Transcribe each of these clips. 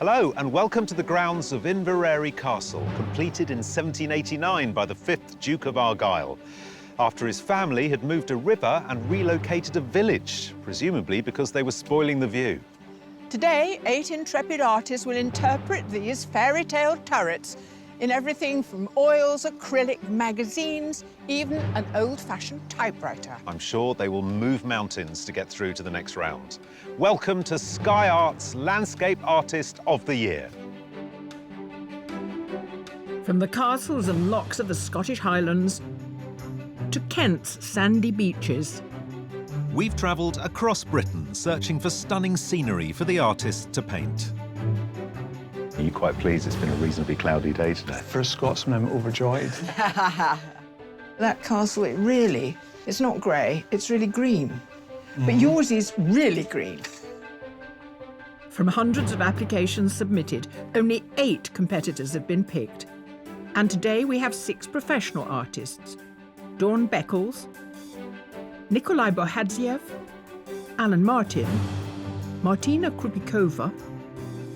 Hello and welcome to the grounds of Inverarary Castle, completed in 1789 by the 5th Duke of Argyll, after his family had moved a river and relocated a village, presumably because they were spoiling the view. Today, 8 intrepid artists will interpret these fairy tale turrets in everything from oils, acrylic, magazines, even an old-fashioned typewriter. I'm sure they will move mountains to get through to the next round. Welcome to Sky Arts Landscape Artist of the Year. From the castles and lochs of the Scottish Highlands to Kent's sandy beaches, We've travelled across Britain searching for stunning scenery for the artists to paint. Are you quite pleased it's been a reasonably cloudy day today? For a Scotsman, I'm overjoyed. That castle, it's not grey, it's really green. But yours is really green. from hundreds of applications submitted, only 8 competitors have been picked. And today we have 6 professional artists: Dawn Beckles, Nikolai Bohadziev, Alan Martin, Martina Krupikova,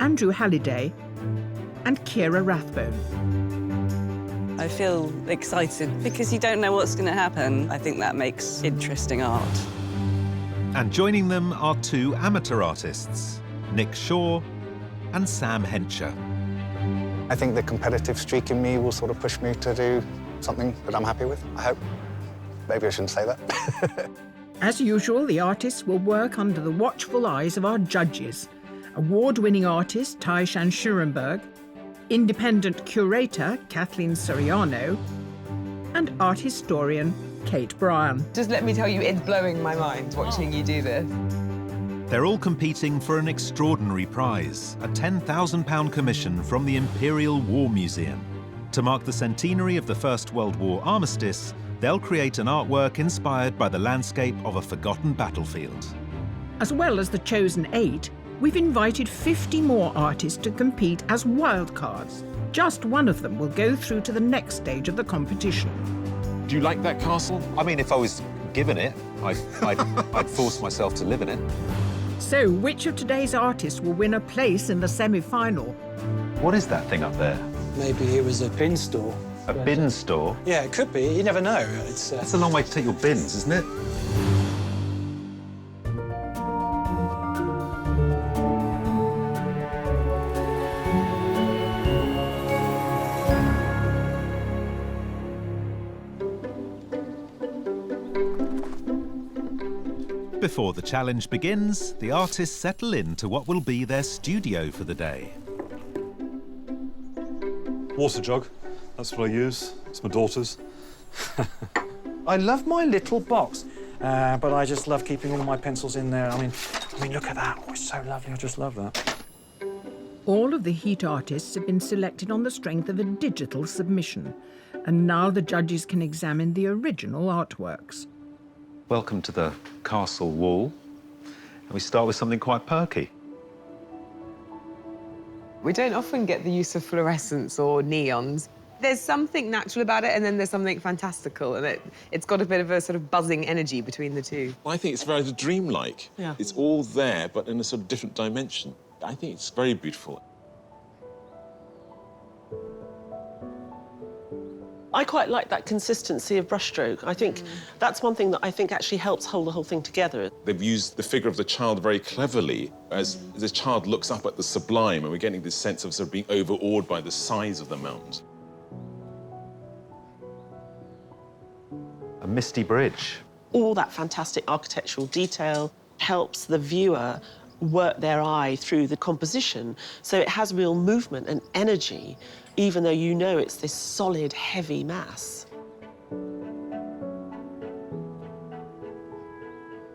Andrew Halliday, and Kira Rathbone. I feel excited because you don't know what's going to happen. I think that makes interesting art. And joining them are 2 amateur artists, Nick Shaw and Sam Hencher. I think the competitive streak in me will sort of push me to do something that I'm happy with, I hope. Maybe I shouldn't say that. As usual, the artists will work under the watchful eyes of our judges: award-winning artist Taishan Schurenberg, independent curator Kathleen Soriano, and art historian Kate Bryan. Just let me tell you, it's blowing my mind watching you do this. They're all competing for an extraordinary prize, a £10,000 commission from the Imperial War Museum. To mark the centenary of the First World War armistice, they'll create an artwork inspired by the landscape of a forgotten battlefield. As well as the chosen 8, we've invited 50 more artists to compete as wildcards. Just one of them will go through to the next stage of the competition. Do you like that castle? I mean, if I was given it, I'd force myself to live in it. So, which of today's artists will win a place in the semi-final? What is that thing up there? Maybe it was a bin store. A bin store? Yeah, it could be. You never know. That's a long way to take your bins, isn't it? Before the challenge begins, the artists settle into what will be their studio for the day. Water jug. That's what I use. It's my daughter's. I love my little box, but I just love keeping all my pencils in there. I mean, look at that. Oh, it's so lovely. I just love that. All of the Heat artists have been selected on the strength of a digital submission, and now the judges can examine the original artworks. Welcome to the castle wall. And we start with something quite perky. We don't often get the use of fluorescence or neons. There's something natural about it, and then there's something fantastical, and it's got a bit of a sort of buzzing energy between the two. I think it's very dreamlike. Yeah. It's all there, but in a sort of different dimension. I think it's very beautiful. I quite like that consistency of brushstroke. I think that's one thing that I think actually helps hold the whole thing together. They've used the figure of the child very cleverly as the child looks up at the sublime, and we're getting this sense of sort of being overawed by the size of the mountains. A misty bridge. All that fantastic architectural detail helps the viewer work their eye through the composition, so it has real movement and energy, even though you know it's this solid, heavy mass.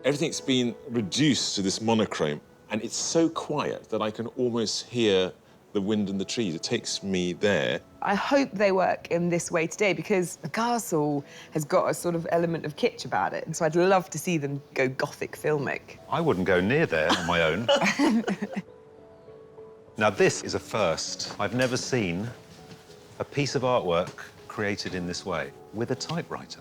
Everything's been reduced to this monochrome, and it's so quiet that I can almost hear the wind in the trees. It takes me there. I hope they work in this way today, because the castle has got a sort of element of kitsch about it, and so I'd love to see them go Gothic filmic. I wouldn't go near there on my own. Now, this is a first. I've never seen a piece of artwork created in this way, with a typewriter.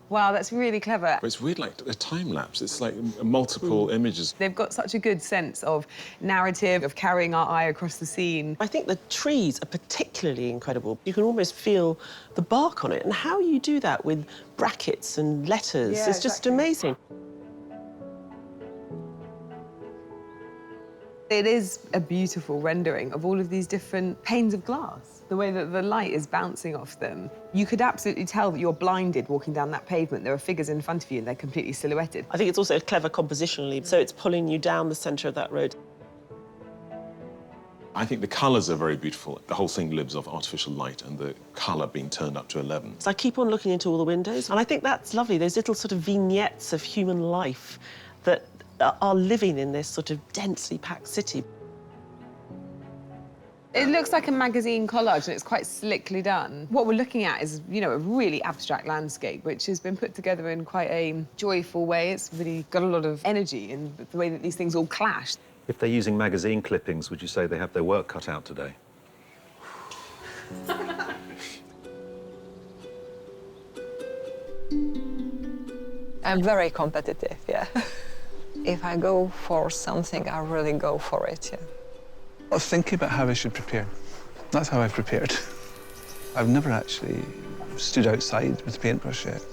Wow, that's really clever. But it's weird, like a time lapse. It's like multiple images. They've got such a good sense of narrative, of carrying our eye across the scene. I think the trees are particularly incredible. You can almost feel the bark on it, and how you do that with brackets and letters is just amazing. It is a beautiful rendering of all of these different panes of glass. The way that the light is bouncing off them. You could absolutely tell that you're blinded walking down that pavement. There are figures in front of you and they're completely silhouetted. I think it's also clever compositionally, so it's pulling you down the centre of that road. I think the colours are very beautiful. The whole thing lives off artificial light and the colour being turned up to 11. So I keep on looking into all the windows, and I think that's lovely. Those little sort of vignettes of human life that are living in this sort of densely packed city. It looks like a magazine collage and it's quite slickly done. What we're looking at is, you know, a really abstract landscape which has been put together in quite a joyful way. It's really got a lot of energy in the way that these things all clash. If they're using magazine clippings, would you say they have their work cut out today? I'm very competitive, yeah. If I go for something, I really go for it, yeah. I was thinking about how I should prepare. That's how I've prepared. I've never actually stood outside with a paintbrush yet.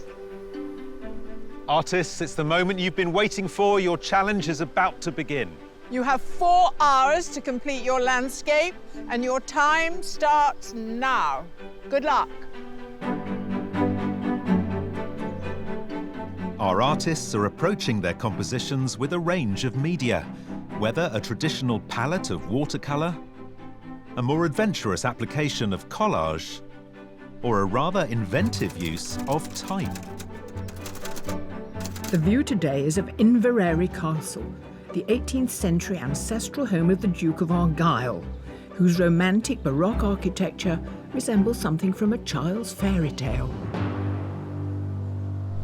Artists, it's the moment you've been waiting for. Your challenge is about to begin. You have 4 hours to complete your landscape, and your time starts now. Good luck. Our artists are approaching their compositions with a range of media, whether a traditional palette of watercolour, a more adventurous application of collage, or a rather inventive use of type. The view today is of Inverarary Castle, the 18th century ancestral home of the Duke of Argyll, whose romantic Baroque architecture resembles something from a child's fairy tale.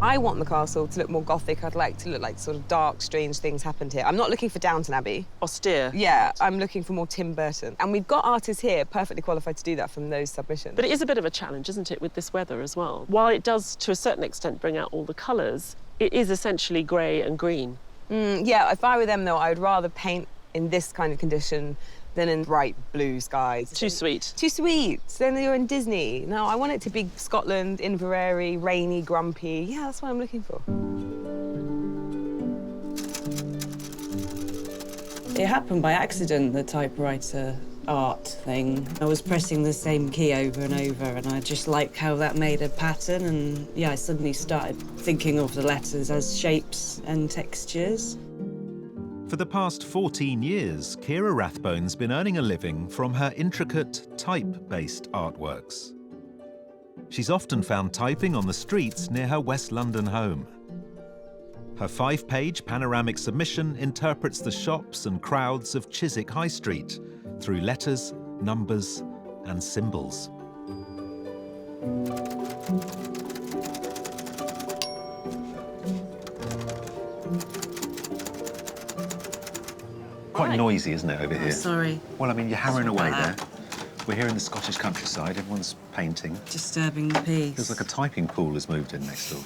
I want the castle to look more Gothic. I'd like to look like sort of dark, strange things happened here. I'm not looking for Downton Abbey. Austere. Yeah, I'm looking for more Tim Burton. And we've got artists here perfectly qualified to do that from those submissions. But it is a bit of a challenge, isn't it, with this weather as well? While it does, to a certain extent, bring out all the colours, it is essentially grey and green. Yeah, if I were them, though, I would rather paint in this kind of condition than in bright blue skies. Too sweet. Too sweet. Then you're in Disney. No, I want it to be Scotland, Inveraray, rainy, grumpy. Yeah, that's what I'm looking for. It happened by accident, the typewriter art thing. I was pressing the same key over and over, and I just liked how that made a pattern, and yeah, I suddenly started thinking of the letters as shapes and textures. For the past 14 years, Kira Rathbone's been earning a living from her intricate type-based artworks. She's often found typing on the streets near her West London home. Her 5-page panoramic submission interprets the shops and crowds of Chiswick High Street through letters, numbers, and symbols. Quite noisy, isn't it, over here? Sorry. Well, I mean, you're hammering away there. that. We're here in the Scottish countryside. Everyone's painting. Disturbing the peace. Feels like a typing pool has moved in next door.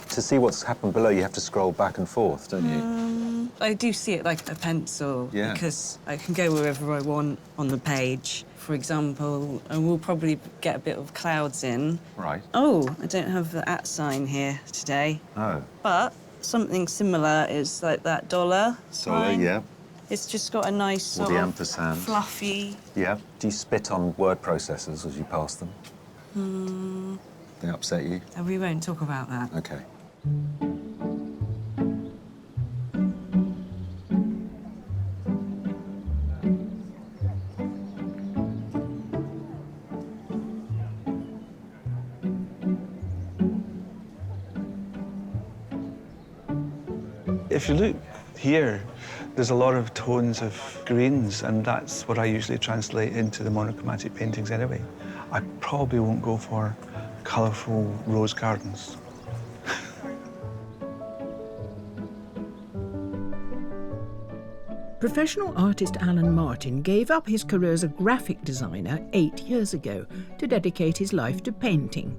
To see what's happened below, you have to scroll back and forth, don't you? I do see it like a pencil, Yeah. because I can go wherever I want on the page. For example, I will probably get a bit of clouds in. Right. Oh, I don't have the @ sign here today. Oh. But something similar is like that dollar sign. yeah. It's just got a nice Or sort the of ampersand. fluffy. Yeah. Do you spit on word processors as you pass them? They upset you? We won't talk about that. Okay. If you look here, there's a lot of tones of greens, and that's what I usually translate into the monochromatic paintings anyway. I probably won't go for colourful rose gardens. Professional artist Alan Martin gave up his career as a graphic designer 8 years ago to dedicate his life to painting.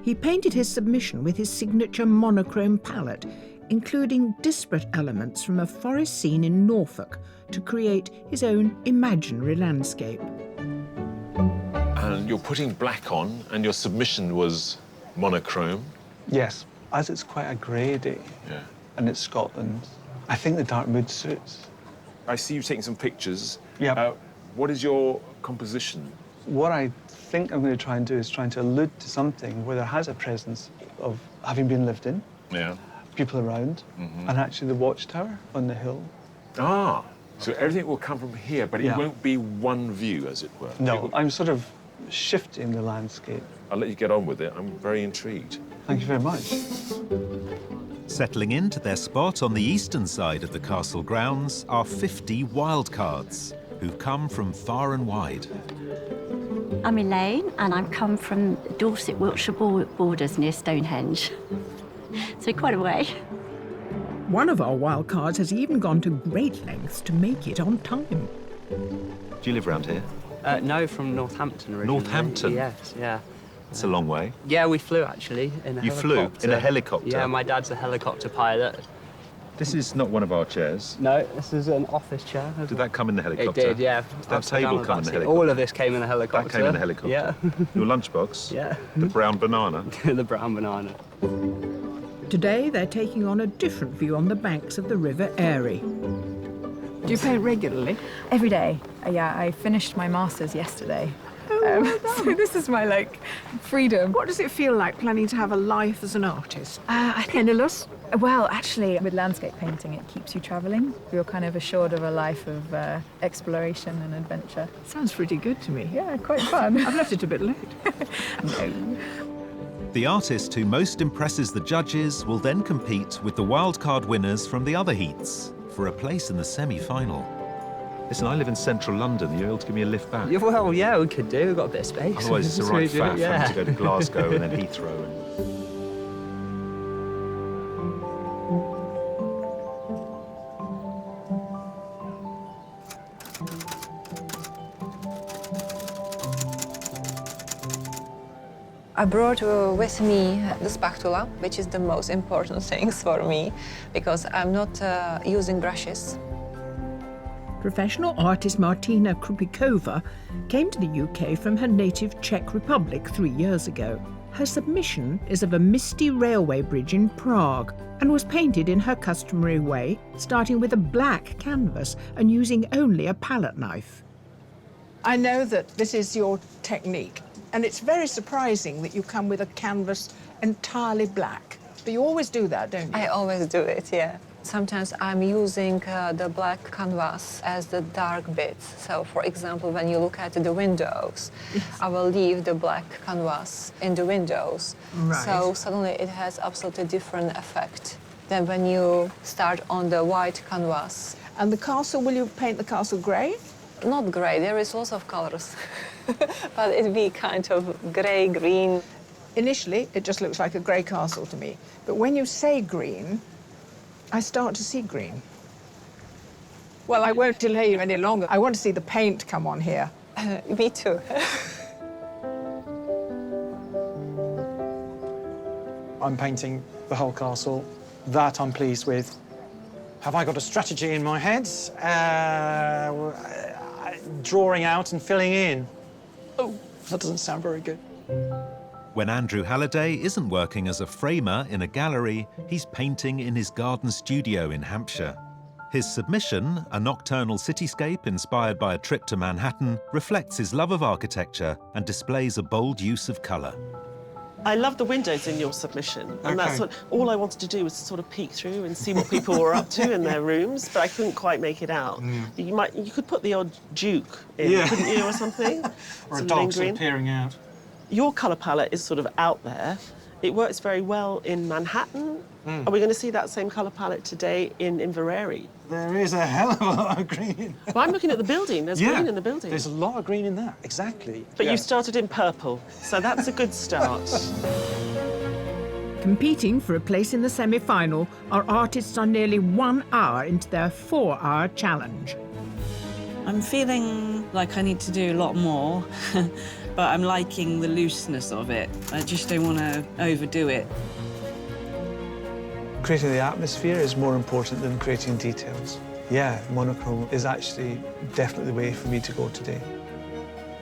He painted his submission with his signature monochrome palette, including disparate elements from a forest scene in Norfolk to create his own imaginary landscape. And you're putting black on, and your submission was monochrome. Yes, as it's quite a grey day, and it's Scotland, I think the dark mood suits. I see you taking some pictures. Yeah. What is your composition? What I think I'm going to try and do is trying to allude to something where there has a presence of having been lived in, people around, and actually the watchtower on the hill. Ah, so everything will come from here, but it won't be one view, as it were. No, I'm sort of shifting the landscape. I'll let you get on with it. I'm very intrigued. Thank you very much. Settling into their spot on the eastern side of the castle grounds are 50 wildcards who've come from far and wide. I'm Elaine, and I've come from Dorset-Wiltshire borders near Stonehenge. So quite a way. One of our wildcards has even gone to great lengths to make it on time. Do you live around here? No, from Northampton originally. Northampton? Yes, yeah. It's a long way. Yeah, we flew actually in a You helicopter. flew in a helicopter? Yeah, my dad's a helicopter pilot. This is not one of our chairs. No, this is an office chair. Did that come in the helicopter? It did, yeah. Did that table come in the helicopter? All of this came in the helicopter. That came in the helicopter? Yeah. Your lunchbox? Yeah. The brown banana? The brown banana. Today, they're taking on a different view on the banks of the River Erie. Do you paint regularly? Every day. Yeah, I finished my master's yesterday. So this is my, freedom. What does it feel like planning to have a life as an artist? Penniless? Well, actually, with landscape painting, it keeps you travelling. You're kind of assured of a life of exploration and adventure. Sounds pretty good to me. Yeah, quite fun. I've left it a bit late. No. The artist who most impresses the judges will then compete with the wildcard winners from the other heats for a place in the semi-final. Listen, I live in central London. Are you able to give me a lift back? Yeah, well, yeah, we could do. We've got a bit of space. Otherwise, it's a right faff yeah. to go to Glasgow and then Heathrow. I brought with me the spatula, which is the most important thing for me, because I'm not using brushes. Professional artist Martina Krupikova came to the UK from her native Czech Republic 3 years ago. Her submission is of a misty railway bridge in Prague and was painted in her customary way, starting with a black canvas and using only a palette knife. I know that this is your technique, and it's very surprising that you come with a canvas entirely black. But you always do that, don't you? I always do it, yeah. Sometimes I'm using the black canvas as the dark bits. So, for example, when you look at the windows, I will leave the black canvas in the windows. Right. So suddenly it has absolutely different effect than when you start on the white canvas. And the castle, will you paint the castle grey? Not grey, there is lots of colors. But it'd be kind of grey, green. Initially, it just looks like a grey castle to me. But when you say green, I start to see green. Well, I won't delay you any longer. I want to see the paint come on here. Me too. I'm painting the whole castle. That I'm pleased with. Have I got a strategy in my head? Drawing out and filling in. Oh, that doesn't sound very good. When Andrew Halliday isn't working as a framer in a gallery, he's painting in his garden studio in Hampshire. His submission, a nocturnal cityscape inspired by a trip to Manhattan, reflects his love of architecture and displays a bold use of colour. I love the windows in your submission, and that's what all I wanted to do was sort of peek through and see what people were up to in their rooms, but I couldn't quite make it out. You could put the odd duke in, couldn't you, or something? Or a dog sort of peering out. Your colour palette is sort of out there. It works very well in Manhattan. Are we going to see that same colour palette today in Inverarray? There is a hell of a lot of green. Well, I'm looking at the building. There's green in the building. There's a lot of green in that, exactly. But you started in purple, so that's a good start. Competing for a place in the semi-final, our artists are nearly 1 hour into their 4-hour challenge. I'm feeling like I need to do a lot more. but I'm liking the looseness of it. I just don't want to overdo it. Creating the atmosphere is more important than creating details. Yeah, monochrome is actually definitely the way for me to go today.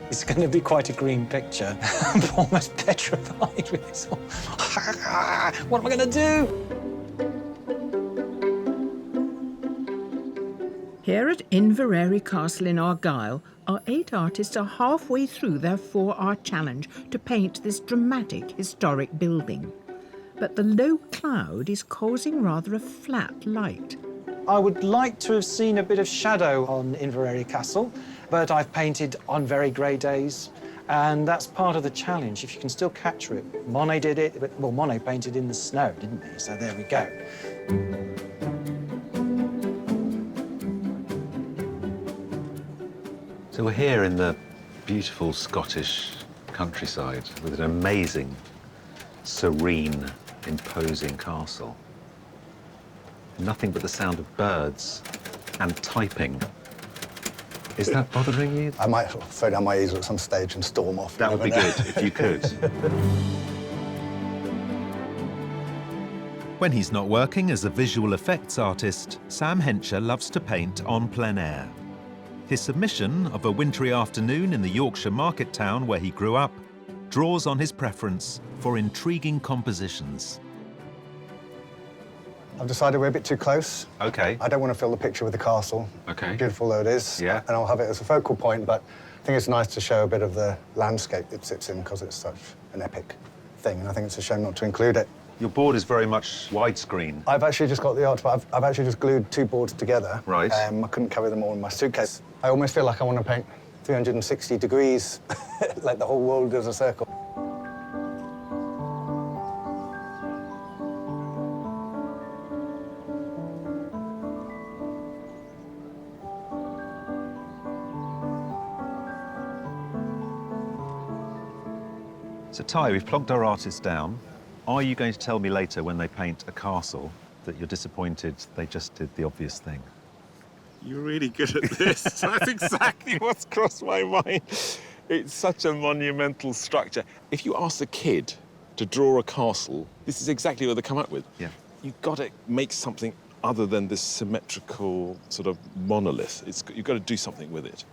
It's going to be quite a green picture. I'm almost petrified with this one. What am I going to do? Here at Inverarary Castle in Argyll, our 8 artists are halfway through their 4-art challenge to paint this dramatic historic building. But the low cloud is causing rather a flat light. I would like to have seen a bit of shadow on Inverarary Castle, but I've painted on very grey days, and that's part of the challenge, if you can still capture it. Monet did it, but, well, Monet painted in the snow, didn't he? So there we go. So we're here in the beautiful Scottish countryside with an amazing, serene, imposing castle. Nothing but the sound of birds and typing. Is that bothering you? I might throw down my easel at some stage and storm off. That would be good, if you could. When he's not working as a visual effects artist, Sam Hensher loves to paint en plein air. His submission of a wintry afternoon in the Yorkshire market town where he grew up draws on his preference for intriguing compositions. I've decided we're a bit too close. OK. I don't want to fill the picture with the castle. OK. Beautiful though it is. Yeah. And I'll have it as a focal point, but I think it's nice to show a bit of the landscape it sits in because it's such an epic thing, and I think it's a shame not to include it. Your board is very much widescreen. I've actually just got the art, but I've actually just glued 2 boards together. Right. I couldn't carry them all in my suitcase. I almost feel like I want to paint 360 degrees, like the whole world is a circle. So, Ty, we've plugged our artists down. Are you going to tell me later, when they paint a castle, that you're disappointed they just did the obvious thing? You're really good at this. That's exactly what's crossed my mind. It's such a monumental structure. If you ask a kid to draw a castle, this is exactly what they come up with. Yeah. You've got to make something other than this symmetrical sort of monolith. You've got to do something with it.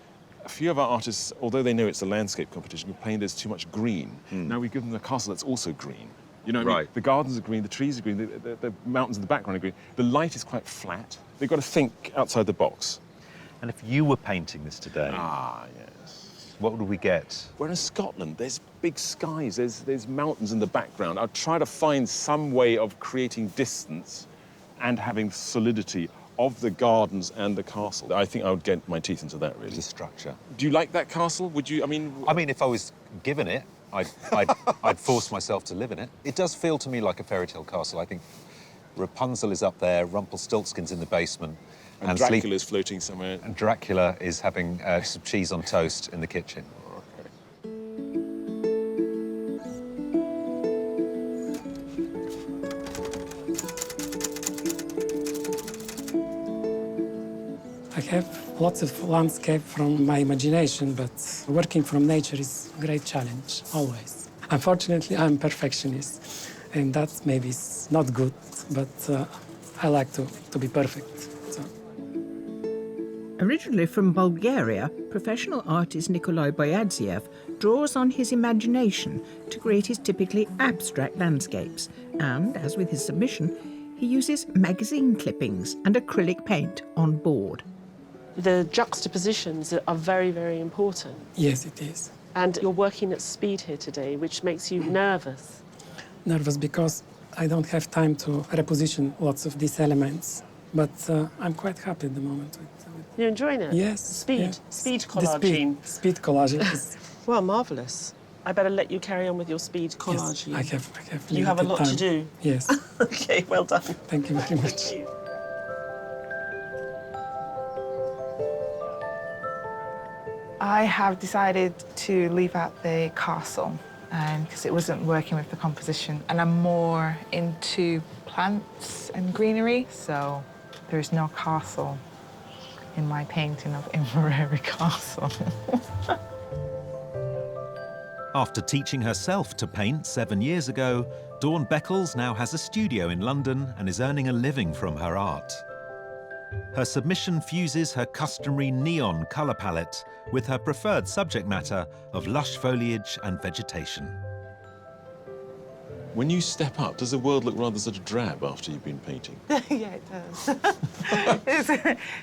A few of our artists, although they know it's a landscape competition, complain there's too much green. Now we give them a castle that's also green. You know what I mean? Right. The gardens are green, the trees are green, the mountains in the background are green. The light is quite flat. They've got to think outside the box. And if you were painting this today, yes, what would we get? We're in Scotland. There's big skies. There's mountains in the background. I'd try to find some way of creating distance and having solidity of the gardens and the castle. I think I would get my teeth into that, really. The structure. Do you like that castle? Would you? I mean, if I was given it, I'd force myself to live in it. It does feel to me like a fairy tale castle. I think Rapunzel is up there, Rumpelstiltskin's in the basement, and Dracula's floating somewhere. And Dracula is having some cheese on toast in the kitchen. I have lots of landscape from my imagination, but working from nature is a great challenge, always. Unfortunately, I'm a perfectionist, and that maybe is not good, but I like to be perfect. So. Originally from Bulgaria, professional artist Nikolai Boyadziev draws on his imagination to create his typically abstract landscapes, and, as with his submission, he uses magazine clippings and acrylic paint on board. The juxtapositions are very, very important. Yes, it is. And you're working at speed here today, which makes you nervous. Nervous because I don't have time to reposition lots of these elements, but I'm quite happy at the moment. You're enjoying it? Yes. Speed. Yeah. Speed collaging. Speed collaging is... Well, marvellous. I better let you carry on with your speed collaging. Yes, I have You have a lot time. to do. Yes. OK, well done. Thank you very much. Thank you. I have decided to leave out the castle because it wasn't working with the composition, and I'm more into plants and greenery, so there is no castle in my painting of Inverarary Castle. After teaching herself to paint 7 years ago, Dawn Beckles now has a studio in London and is earning a living from her art. Her submission fuses her customary neon colour palette with her preferred subject matter of lush foliage and vegetation. When you step up, does the world look rather sort of drab after you've been painting? Yeah, it does.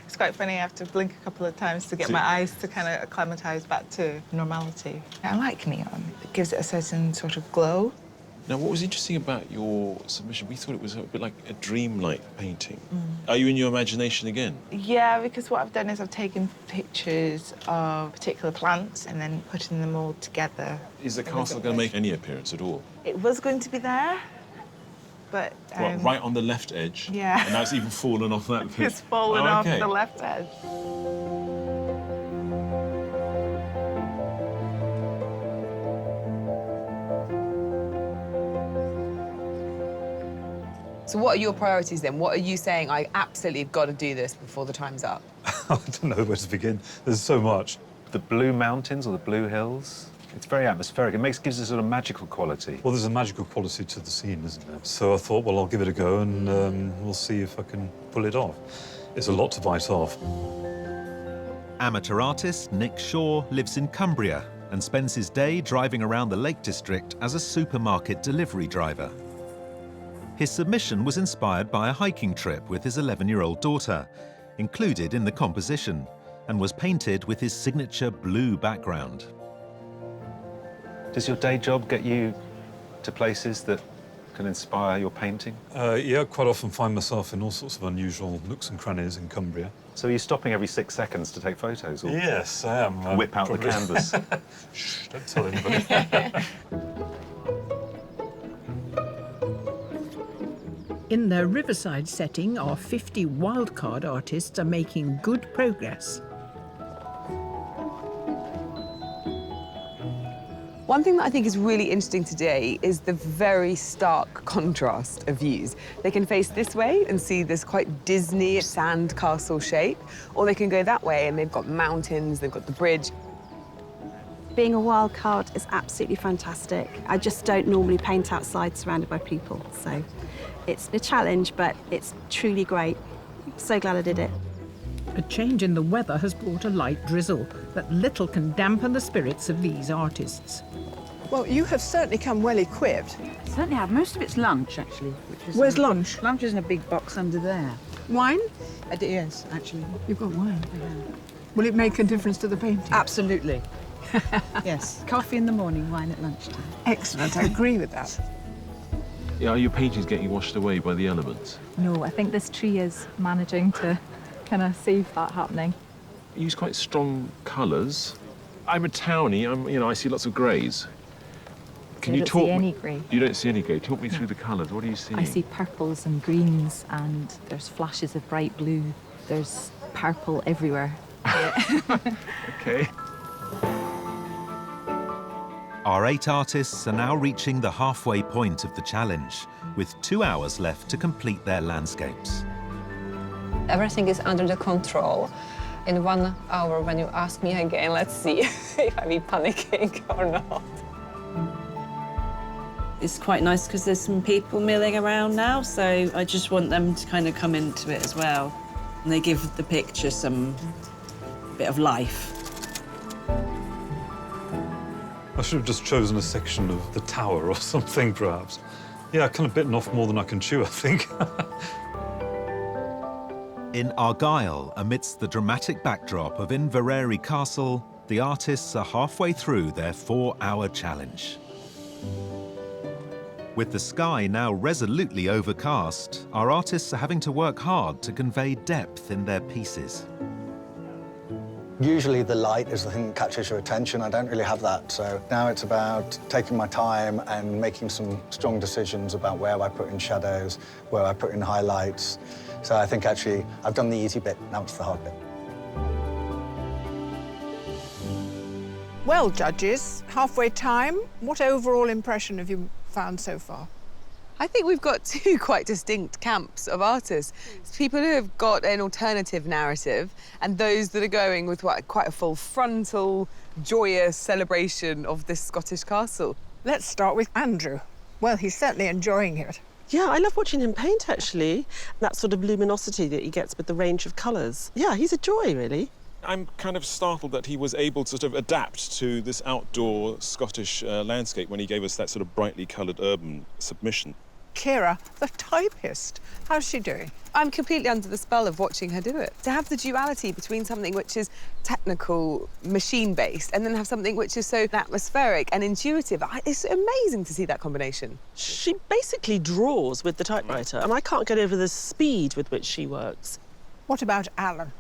It's quite funny. I have to blink a couple of times to get my eyes to kind of acclimatise back to normality. I like neon. It gives it a certain sort of glow. Now, what was interesting about your submission, we thought it was a bit like a dreamlike painting. Are you in your imagination again? Yeah, because what I've done is I've taken pictures of particular plants and then putting them all together. Is the castle going to make any appearance at all? It was going to be there, but... What, right on the left edge? Yeah. And now it's even fallen off that bit? It's fallen off the left edge. So what are your priorities then? What are you saying, I absolutely have got to do this before the time's up? I don't know where to begin. There's so much. The blue mountains or the blue hills, it's very atmospheric. It gives a sort of magical quality. Well, there's a magical quality to the scene, isn't there? So I thought, well, I'll give it a go and we'll see if I can pull it off. It's a lot to bite off. Amateur artist Nick Shaw lives in Cumbria and spends his day driving around the Lake District as a supermarket delivery driver. His submission was inspired by a hiking trip with his 11-year-old daughter, included in the composition, and was painted with his signature blue background. Does your day job get you to places that can inspire your painting? Yeah, I quite often find myself in all sorts of unusual nooks and crannies in Cumbria. So are you stopping every 6 seconds to take photos? Or yes, I am. Whip out the canvas. Shh, don't tell anybody. In their riverside setting, our 50 wildcard artists are making good progress. One thing that I think is really interesting today is the very stark contrast of views. They can face this way and see this quite Disney sand castle shape, or they can go that way and they've got mountains, they've got the bridge. Being a wild card is absolutely fantastic. I just don't normally paint outside surrounded by people, so it's a challenge, but it's truly great. So glad I did it. A change in the weather has brought a light drizzle, but little can dampen the spirits of these artists. Well, you have certainly come well equipped. Certainly have. Most of it's lunch, actually. Where's lunch? Lunch is in a big box under there. Wine? Yes, actually. You've got wine? Will it make a difference to the painting? Absolutely. Yes. Coffee in the morning, wine at lunchtime. Excellent. I agree with that. Yeah, are your paintings getting washed away by the elements? No, I think this tree is managing to kind of save that happening. You use quite strong colours. I'm a townie. I see lots of greys. Can you talk? I don't see any grey. You don't see any grey. Talk me through the colours. What are you seeing? I see purples and greens, and there's flashes of bright blue. There's purple everywhere. Okay. Our 8 artists are now reaching the halfway point of the challenge, with 2 hours left to complete their landscapes. Everything is under the control. In 1 hour, when you ask me again, let's see if I be panicking or not. It's quite nice because there's some people milling around now, so I just want them to kind of come into it as well. And they give the picture some bit of life. I should have just chosen a section of the tower or something, perhaps. Yeah, I've kind of bitten off more than I can chew, I think. In Argyll, amidst the dramatic backdrop of Inverarary Castle, the artists are halfway through their 4-hour challenge. With the sky now resolutely overcast, our artists are having to work hard to convey depth in their pieces. Usually the light is the thing that catches your attention. I don't really have that, so now it's about taking my time and making some strong decisions about where I put in shadows, where I put in highlights. So I think actually I've done the easy bit, now it's the hard bit. Well, judges, halfway time. What overall impression have you found so far? I think we've got two quite distinct camps of artists. It's people who have got an alternative narrative and those that are going with quite a full frontal, joyous celebration of this Scottish castle. Let's start with Andrew. Well, he's certainly enjoying it. Yeah, I love watching him paint, actually. That sort of luminosity that he gets with the range of colours. Yeah, he's a joy, really. I'm kind of startled that he was able to sort of adapt to this outdoor Scottish landscape when he gave us that sort of brightly coloured urban submission. Kira, the typist, how's she doing? I'm completely under the spell of watching her do it. To have the duality between something which is technical, machine-based, and then have something which is so atmospheric and intuitive. It's amazing to see that combination. She basically draws with the typewriter, and I can't get over the speed with which she works. What about Alan?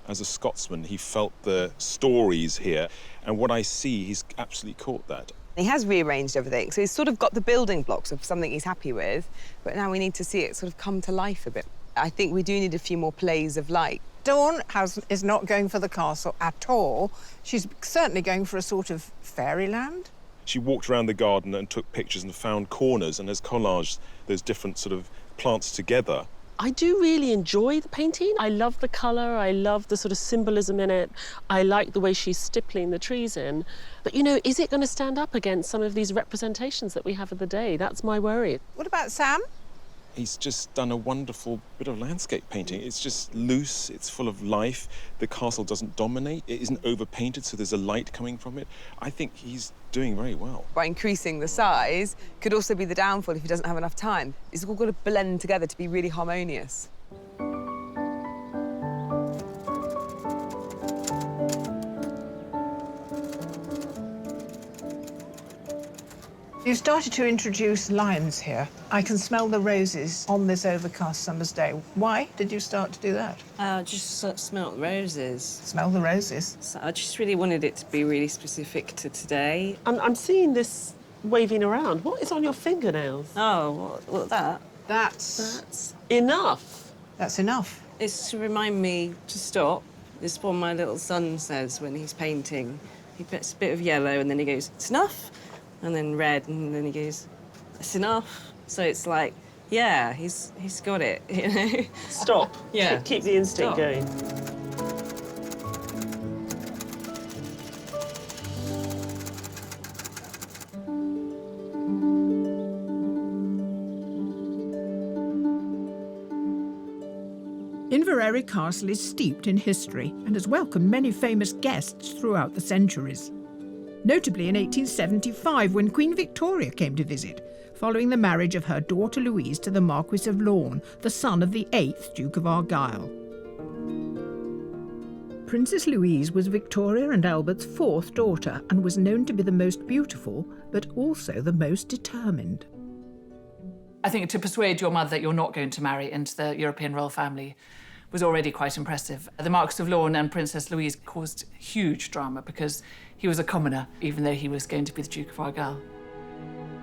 As a Scotsman, he felt the stories here, and what I see, he's absolutely caught that. He has rearranged everything, so he's sort of got the building blocks of something he's happy with, but now we need to see it sort of come to life a bit. I think we do need a few more plays of light. Dawn is not going for the castle at all. She's certainly going for a sort of fairyland. She walked around the garden and took pictures and found corners and has collaged those different sort of plants together. I do really enjoy the painting. I love the colour, I love the sort of symbolism in it. I like the way she's stippling the trees in. But, you know, is it going to stand up against some of these representations that we have of the day? That's my worry. What about Sam? He's just done a wonderful bit of landscape painting. It's just loose, it's full of life. The castle doesn't dominate, it isn't overpainted, so there's a light coming from it. I think he's doing very well. By increasing the size could also be the downfall if he doesn't have enough time. It's all got to blend together to be really harmonious. You started to introduce lines here. I can smell the roses on this overcast summer's day. Why did you start to do that? Just smell the roses. Smell the roses? So I just really wanted it to be really specific to today. I'm seeing this waving around. What is on your fingernails? Oh, what that? That's enough. That's enough. It's to remind me to stop. It's what my little son says when he's painting. He puts a bit of yellow and then he goes, it's enough. And then red, and then he goes, that's enough. So it's like, yeah, he's got it, you know? Stop. Yeah. Keep the instinct going. Inverarary Castle is steeped in history and has welcomed many famous guests throughout the centuries. Notably in 1875, when Queen Victoria came to visit, following the marriage of her daughter Louise to the Marquis of Lorne, the son of the 8th Duke of Argyll. Princess Louise was Victoria and Albert's 4th daughter and was known to be the most beautiful, but also the most determined. I think to persuade your mother that you're not going to marry into the European royal family was already quite impressive. The Marquis of Lorne and Princess Louise caused huge drama because he was a commoner, even though he was going to be the Duke of Argyll.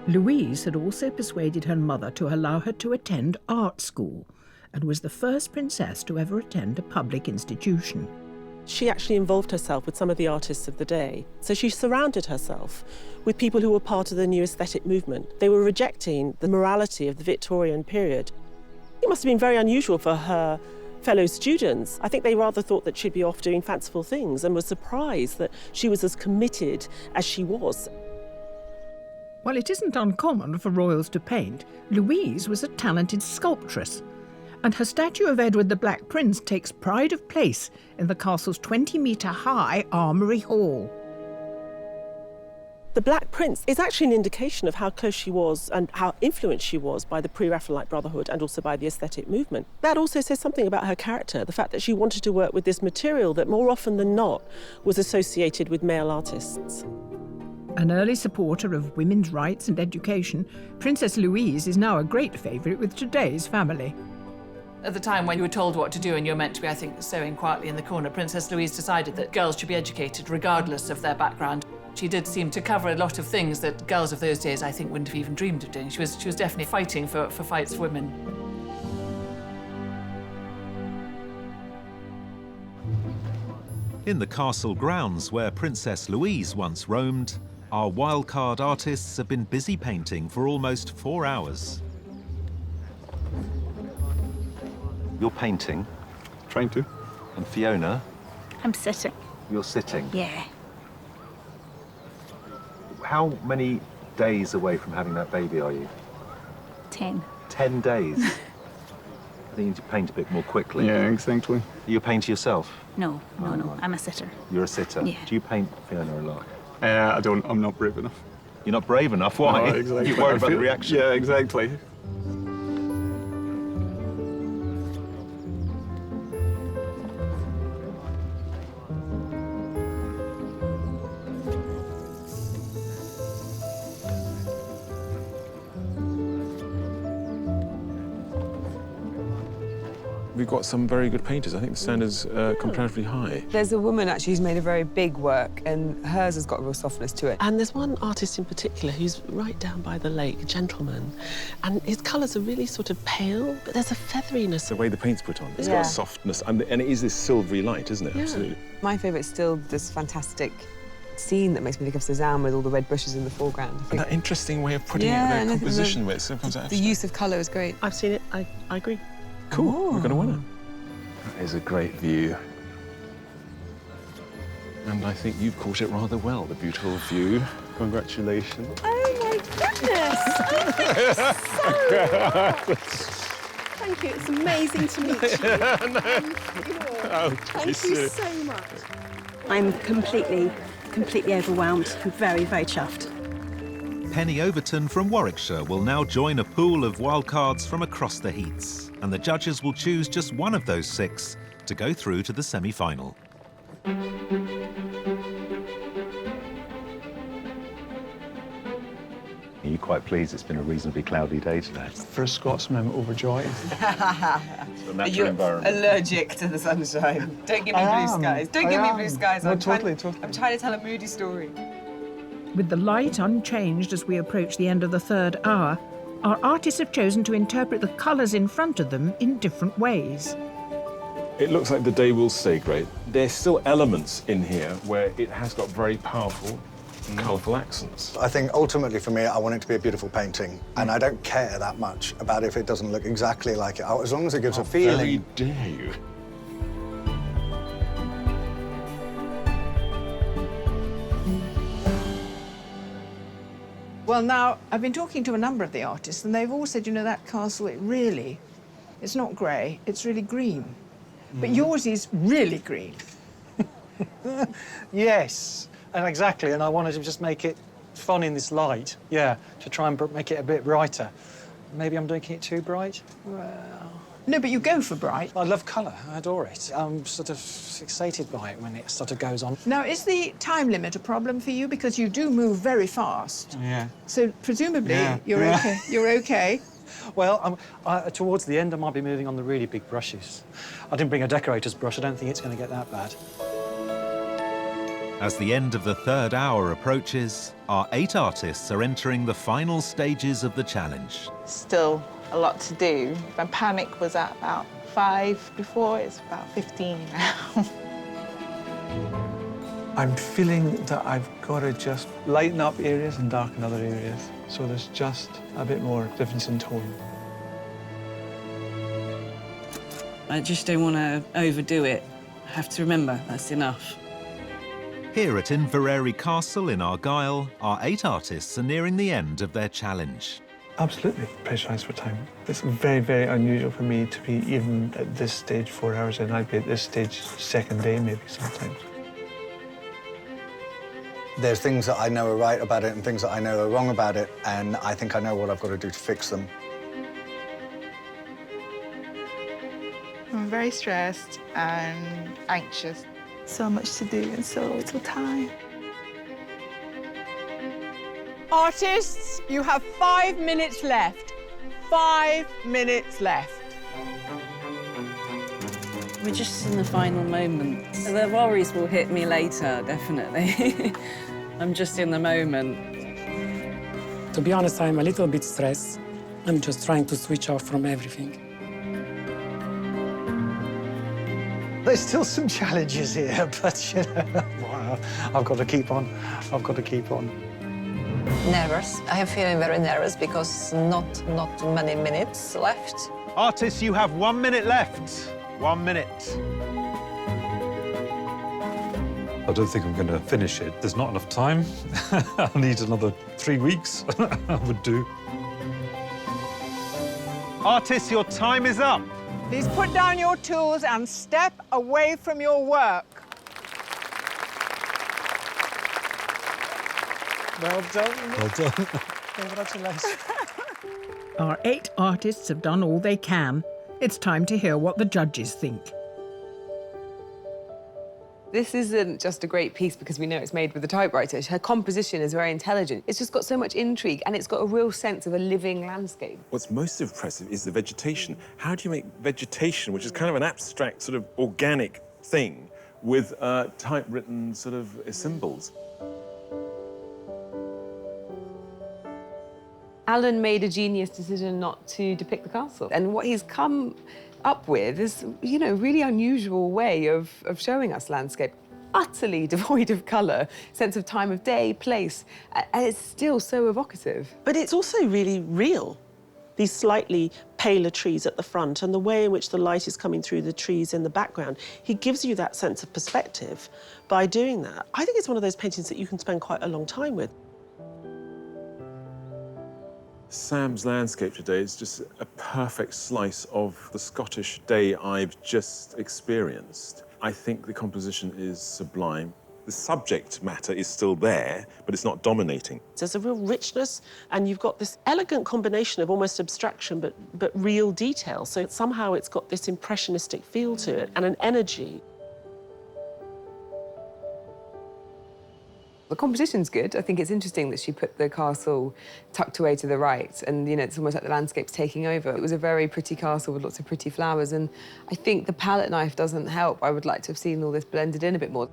Louise had also persuaded her mother to allow her to attend art school and was the first princess to ever attend a public institution. She actually involved herself with some of the artists of the day. So she surrounded herself with people who were part of the new aesthetic movement. They were rejecting the morality of the Victorian period. It must have been very unusual for her fellow students. I think they rather thought that she'd be off doing fanciful things and were surprised that she was as committed as she was. While it isn't uncommon for royals to paint, Louise was a talented sculptress, and her statue of Edward the Black Prince takes pride of place in the castle's 20-metre-high Armoury Hall. The Black Prince is actually an indication of how close she was and how influenced she was by the pre-Raphaelite Brotherhood and also by the aesthetic movement. That also says something about her character, the fact that she wanted to work with this material that more often than not was associated with male artists. An early supporter of women's rights and education, Princess Louise is now a great favourite with today's family. At the time when you were told what to do and you were meant to be, I think, sewing quietly in the corner, Princess Louise decided that girls should be educated regardless of their background. She did seem to cover a lot of things that girls of those days, I think, wouldn't have even dreamed of doing. She was definitely fighting for fights for women. In the castle grounds where Princess Louise once roamed, our wildcard artists have been busy painting for almost 4 hours. You're painting. Trying to. And Fiona, I'm sitting. you're sitting. Yeah. How many days away from having that baby are you? 10. 10 days. I think you need to paint a bit more quickly. Yeah, exactly. You paint yourself? No. I'm a sitter. You're a sitter? Yeah. Do you paint Fiona a lot? I don't. I'm not brave enough. You're not brave enough? Why? No, exactly. You're worried I about the feel- reaction? Yeah, exactly. We've got some very good painters. I think the standard's comparatively high. There's a woman actually who's made a very big work, and hers has got a real softness to it. And there's one artist in particular who's right down by the lake, a gentleman, and his colours are really sort of pale, but there's a featheriness. The way the paint's put on, it's Yeah. got a softness, and it is this silvery light, isn't it? Yeah. Absolutely. My favourite's still this fantastic scene that makes me think of Cézanne with all the red bushes in the foreground. I And think that interesting way of putting Yeah, it, and the I think composition where it still comes out. the use of colour is great. I've seen it, I agree. Cool, we're going to win it. That is a great view. And I think you've caught it rather well, the beautiful view. Congratulations. Oh my goodness! Thank you so much. Thank you. It's amazing to meet you. Thank you so much. I'm completely overwhelmed. I'm very, very chuffed. Penny Overton from Warwickshire will now join a pool of wildcards from across the heats, and the judges will choose just one of those 6 to go through to the semi-final. Are you quite pleased? It's been a reasonably cloudy day today. For a Scotsman, I'm overjoyed. The natural You're environment. allergic to the sunshine. Don't give me I blue am. skies. Don't I give me am. blue skies. No, I'm totally. I'm trying to tell a moody story. With the light unchanged as we approach the end of the 3rd hour, our artists have chosen to interpret the colours in front of them in different ways. It looks like the day will stay great. There's still elements in here where it has got very powerful, colourful accents. I think ultimately for me, I want it to be a beautiful painting, and I don't care that much about if it doesn't look exactly like it, as long as it gives a feeling. Very dare you. Well, now, I've been talking to a number of the artists, and they've all said, you know, that castle, it's not grey, it's really green. But yours is really green. Yes, and exactly, and I wanted to just make it fun in this light, yeah, to try and make it a bit brighter. Maybe I'm making it too bright? Well... No, but you go for bright. I love colour, I adore it. I'm sort of fixated by it when it sort of goes on. Now, is the time limit a problem for you? Because you do move very fast. Yeah. So presumably Yeah. you're Yeah. okay. You're okay. Well, towards the end, I might be moving on the really big brushes. I didn't bring a decorator's brush. I don't think it's going to get that bad. As the end of the 3rd hour approaches, our 8 artists are entering the final stages of the challenge. Still a lot to do. My panic was at about 5 before, it's about 15 now. I'm feeling that I've got to just lighten up areas and darken other areas. So there's just a bit more difference in tone. I just don't want to overdo it. I have to remember that's enough. Here at Inverarary Castle in Argyll, our 8 artists are nearing the end of their challenge. Absolutely pressurised for time. It's very, very unusual for me to be even at this stage 4 hours in. I'd be at this stage 2nd day maybe sometimes. There's things that I know are right about it and things that I know are wrong about it, and I think I know what I've got to do to fix them. I'm very stressed and anxious. So much to do in so little time. Artists, you have 5 minutes left. 5 minutes left. We're just in the final moments. The worries will hit me later, definitely. I'm just in the moment. To be honest, I'm a little bit stressed. I'm just trying to switch off from everything. There's still some challenges here, but, you know, wow, I've got to keep on. I've got to keep on. Nervous. I am feeling very nervous because not many minutes left. Artists, you have 1 minute left. 1 minute. I don't think I'm going to finish it. There's not enough time. I'll need another 3 weeks. I would do. Artists, your time is up. Please put down your tools and step away from your work. Well done. Well done. Congratulations. Our 8 artists have done all they can. It's time to hear what the judges think. This isn't just a great piece because we know it's made with a typewriter. Her composition is very intelligent. It's just got so much intrigue and it's got a real sense of a living landscape. What's most impressive is the vegetation. How do you make vegetation, which is kind of an abstract, sort of organic thing, with typewritten sort of symbols? Alan made a genius decision not to depict the castle. And what he's come up with is, you know, a really unusual way of showing us landscape. Utterly devoid of colour, sense of time of day, place, and it's still so evocative. But it's also really real. These slightly paler trees at the front and the way in which the light is coming through the trees in the background, he gives you that sense of perspective by doing that. I think it's one of those paintings that you can spend quite a long time with. Sam's landscape today is just a perfect slice of the Scottish day I've just experienced. I think the composition is sublime. The subject matter is still there, but it's not dominating. There's a real richness, and you've got this elegant combination of almost abstraction but real detail. So somehow it's got this impressionistic feel to it and an energy. The composition's good. I think it's interesting that she put the castle tucked away to the right and, you know, it's almost like the landscape's taking over. It was a very pretty castle with lots of pretty flowers and I think the palette knife doesn't help. I would like to have seen all this blended in a bit more.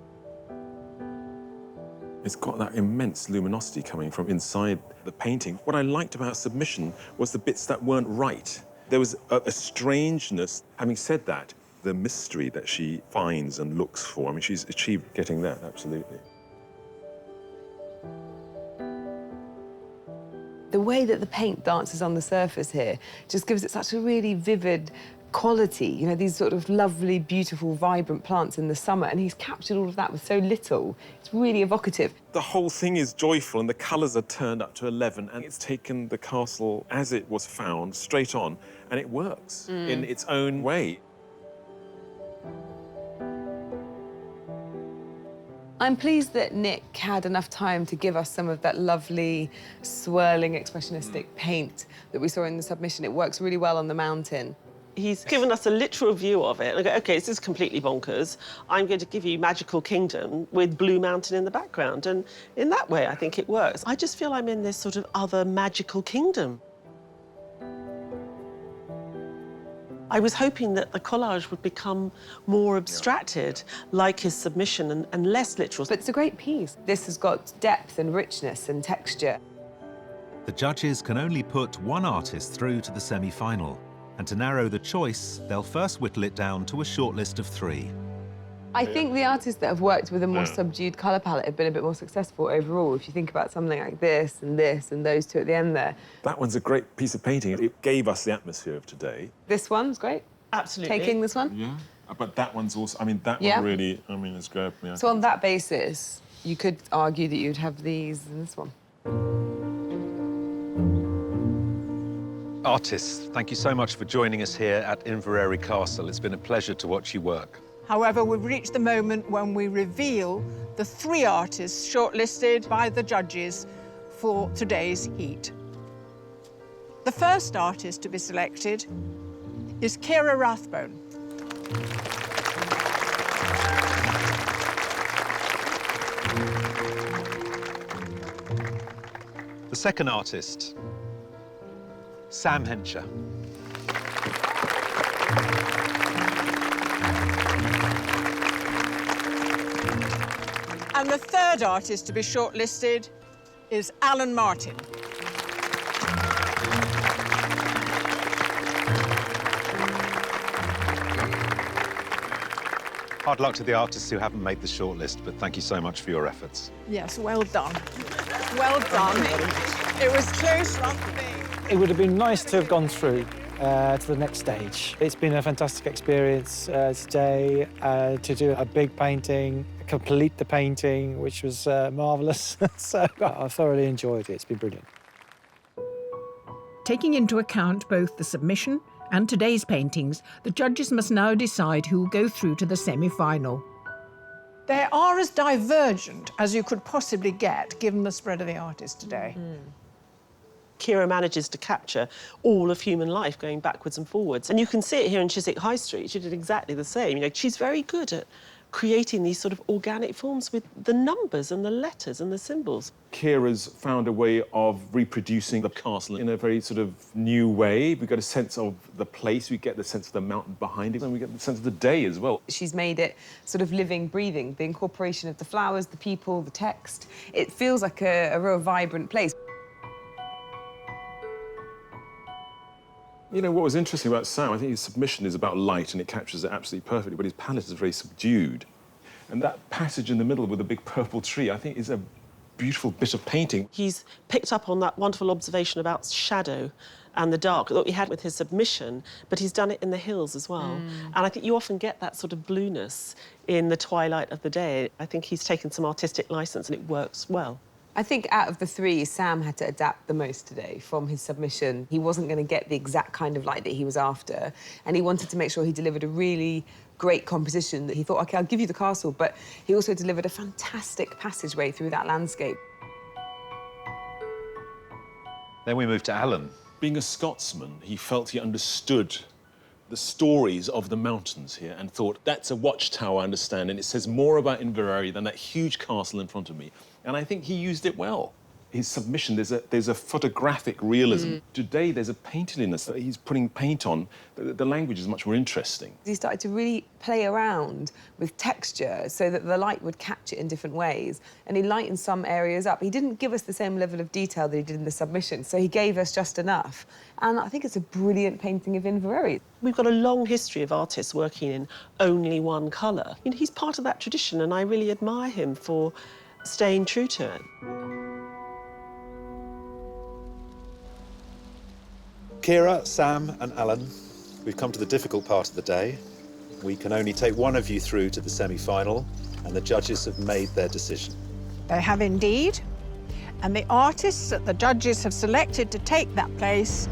It's got that immense luminosity coming from inside the painting. What I liked about Submission was the bits that weren't right. There was a strangeness. Having said that, the mystery that she finds and looks for, I mean, she's achieved getting that, absolutely. The way that the paint dances on the surface here just gives it such a really vivid quality, you know, these sort of lovely, beautiful, vibrant plants in the summer, and he's captured all of that with so little. It's really evocative. The whole thing is joyful, and the colours are turned up to 11, and it's taken the castle as it was found, straight on, and it works in its own way. I'm pleased that Nick had enough time to give us some of that lovely, swirling, expressionistic paint that we saw in the submission. It works really well on the mountain. He's given us a literal view of it. OK, this is completely bonkers. I'm going to give you Magical Kingdom with Blue Mountain in the background. And in that way, I think it works. I just feel I'm in this sort of other magical kingdom. I was hoping that the collage would become more abstracted, like his submission, and less literal. But it's a great piece. This has got depth and richness and texture. The judges can only put one artist through to the semi-final. And to narrow the choice, they'll first whittle it down to a shortlist of 3. I think the artists that have worked with a more subdued colour palette have been a bit more successful overall. If you think about something like this and those two at the end there. That one's a great piece of painting. It gave us the atmosphere of today. This one's great. Absolutely. Taking this one. Yeah, but that one's also, I mean, that one really, I mean, it's grabbed me. So on that basis, you could argue that you'd have these and this one. Artists, thank you so much for joining us here at Inverarary Castle. It's been a pleasure to watch you work. However, we've reached the moment when we reveal the 3 artists shortlisted by the judges for today's heat. The first artist to be selected is Ciara Rathbone. The second artist, Sam Hensher. And the third artist to be shortlisted is Alan Martin. Hard luck to the artists who haven't made the shortlist, but thank you so much for your efforts. Yes, well done. Well done. It was close, not me. It would have been nice to have gone through, to the next stage. It's been a fantastic experience today to do a big painting, complete the painting, which was marvellous. So I thoroughly enjoyed it. It's been brilliant. Taking into account both the submission and today's paintings, the judges must now decide who will go through to the semi-final. They are as divergent as you could possibly get, given the spread of the artist today. Kira manages to capture all of human life going backwards and forwards. And you can see it here in Chiswick High Street. She did exactly the same. You know, she's very good at creating these sort of organic forms with the numbers and the letters and the symbols. Kira's found a way of reproducing the castle in a very sort of new way. We get a sense of the place, we get the sense of the mountain behind it, and we get the sense of the day as well. She's made it sort of living, breathing, the incorporation of the flowers, the people, the text. It feels like a real vibrant place. You know, what was interesting about Sam, I think his submission is about light and it captures it absolutely perfectly, but his palette is very subdued. And that passage in the middle with the big purple tree, I think is a beautiful bit of painting. He's picked up on that wonderful observation about shadow and the dark that he had with his submission, but he's done it in the hills as well. And I think you often get that sort of blueness in the twilight of the day. I think he's taken some artistic license and it works well. I think out of the three, Sam had to adapt the most today from his submission. He wasn't going to get the exact kind of light that he was after, and he wanted to make sure he delivered a really great composition that he thought, OK, I'll give you the castle, but he also delivered a fantastic passageway through that landscape. Then we moved to Alan. Being a Scotsman, he felt he understood the stories of the mountains here and thought, that's a watchtower, I understand, and it says more about Inverarray than that huge castle in front of me. And I think he used it well. His submission, there's a photographic realism. Today, there's a paintedness that he's putting paint on. The language is much more interesting. He started to really play around with texture so that the light would catch it in different ways. And he lightened some areas up. He didn't give us the same level of detail that he did in the submission, so he gave us just enough. And I think it's a brilliant painting of Inveraray. We've got a long history of artists working in only one colour. You know, he's part of that tradition, and I really admire him for staying true to it. Kira, Sam and Alan, we've come to the difficult part of the day. We can only take one of you through to the semi-final, and the judges have made their decision. They have indeed, and the artists that the judges have selected to take that place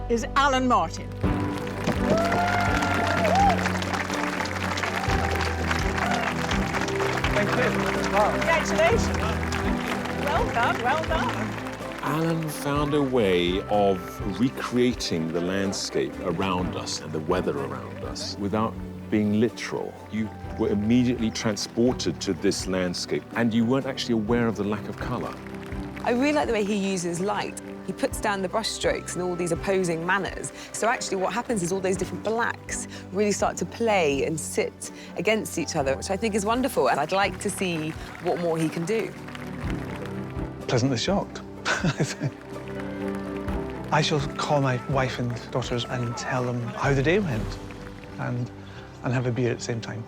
is Alan Martin. Thank you. Congratulations. Well done, well done. Alan found a way of recreating the landscape around us and the weather around us without being literal. You were immediately transported to this landscape and you weren't actually aware of the lack of colour. I really like the way he uses light. He puts down the brush strokes in all these opposing manners. So actually what happens is all those different blacks really start to play and sit against each other, which I think is wonderful. And I'd like to see what more he can do. Pleasantly shocked. I shall call my wife and daughters and tell them how the day went and have a beer at the same time.